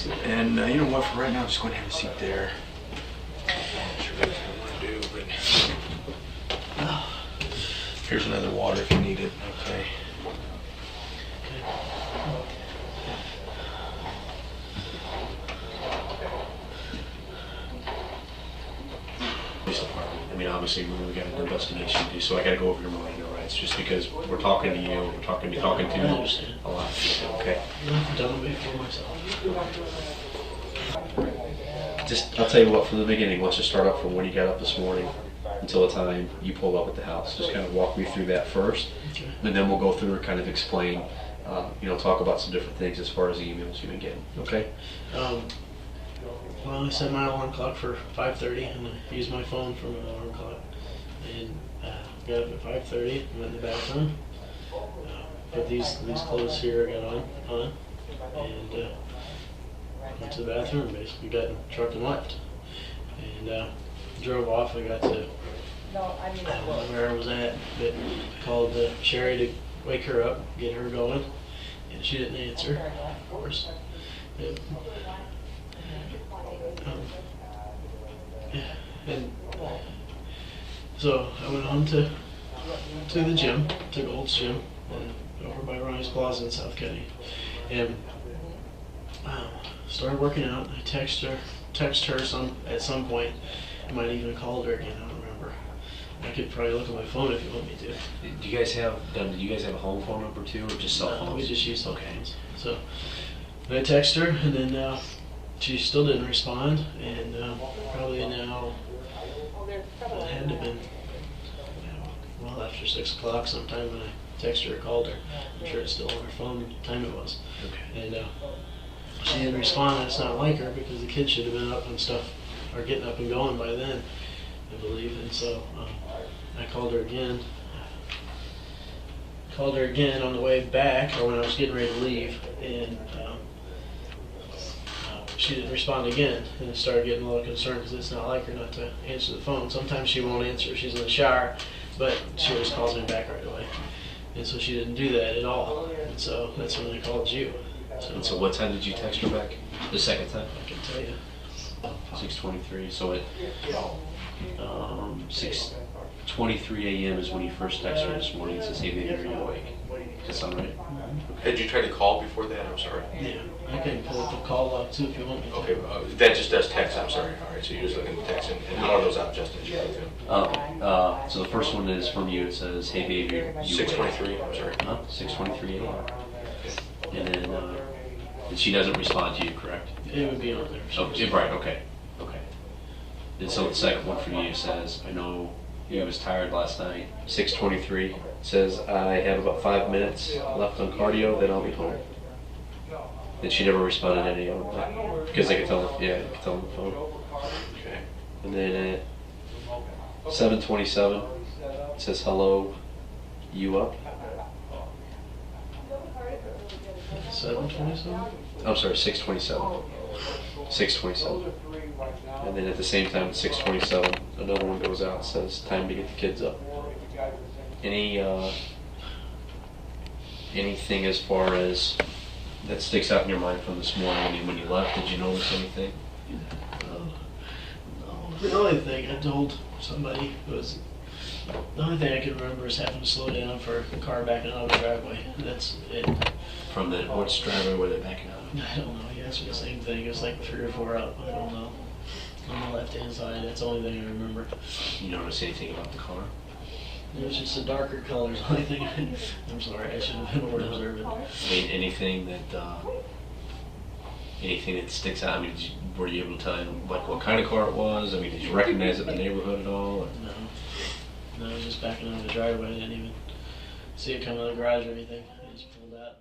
And you know what? For right now, I'm just going to have a seat there. I'm not sure that's what I want to do, but here's another water if you need it. Okay. I mean, obviously, we got an investigation to do, so I got to go over your Miranda rights just because we're talking to you, we're talking to a lot of people. Okay. I've done it for myself. Just, I'll tell you what, from the beginning, let's just start off from when you got up this morning until the time you pulled up at the house. Just kind of walk me through that first, okay. And then we'll go through and kind of explain, talk about some different things as far as the emails you've been getting. Okay? Well, I set my alarm clock for 5:30, and I used my phone for my alarm clock. And got up at 5:30, went in the bathroom, put these clothes here I got on, and went to the bathroom. Basically, got in the truck and left, and drove off. I got to I don't know where I was at, but called Sheri to wake her up, get her going, and she didn't answer, of course. And so I went on to the gym, to Gold's gym, over by Ronnie's Plaza in South County, and started working out. I text her at some point. I might even have called her again. I don't remember. I could probably look at my phone if you want me to. Do you guys have a home phone number too, or just cell phones? No, we just use cell phones. So I text her, and then she still didn't respond, and probably now it had to have been well after 6 o'clock sometime when I texted her or called her. I'm sure it's still on her phone what time it was. Okay. And she didn't respond. That's not like her because the kids should have been up and stuff, or getting up and going by then, I believe. And so I called her again. Called her again on the way back, or when I was getting ready to leave, and she didn't respond again, and I started getting a little concerned because it's not like her not to answer the phone. Sometimes she won't answer if she's in the shower, but she always calls me back right away. And so she didn't do that at all, and so that's when I called you. And so what time did you text her back? The second time? I can tell you. 6:23. So at 6:23 a.m. is when you first texted her this morning. It says, "Hey, baby, are you awake?" Does that sound right? Did you try to call before that? I'm sorry. Yeah, I can pull up the call log too if you want me to. Okay, that just does text. I'm sorry. All right, so you're just looking at text, and how are those out, Justin? Did you go through? So the first one is from you. It says, "Hey, baby, you 6:23. I'm sorry. 6:23 a.m. And then and she doesn't respond to you, correct? It would be on there. Oh, right. Okay. And so the second one from you says, "I know he was tired last night." 6:23 says, "I have about 5 minutes left on cardio, then I'll be home." And she never responded to any of them because I could tell. Yeah, I could tell on the phone. Okay. And then at 7:27 it says, "Hello, you up?" 7:27. I'm sorry, 6:27. 6:27. And then at the same time, at 6:27, another one goes out and says, "Time to get the kids up." Anything as far as that sticks out in your mind from this morning? I mean, when you left, did you notice anything? No. The only thing I told somebody was, the only thing I can remember is having to slow down for a car backing out of the driveway. That's it. From the which driveway were they backing out? I don't know. He asked me the same thing. It was like 3 or 4 up. I don't know. On the left-hand side. That's the only thing I remember. You notice anything about the car? It was just a darker color. The only thing I'm sorry. I should have been more observant. I mean, anything that sticks out? I mean, were you able to tell him like what kind of car it was? I mean, did you recognize it in the neighborhood at all? Or? No, it was just backing out of the driveway. I didn't even see it come out of the garage or anything. I just pulled out.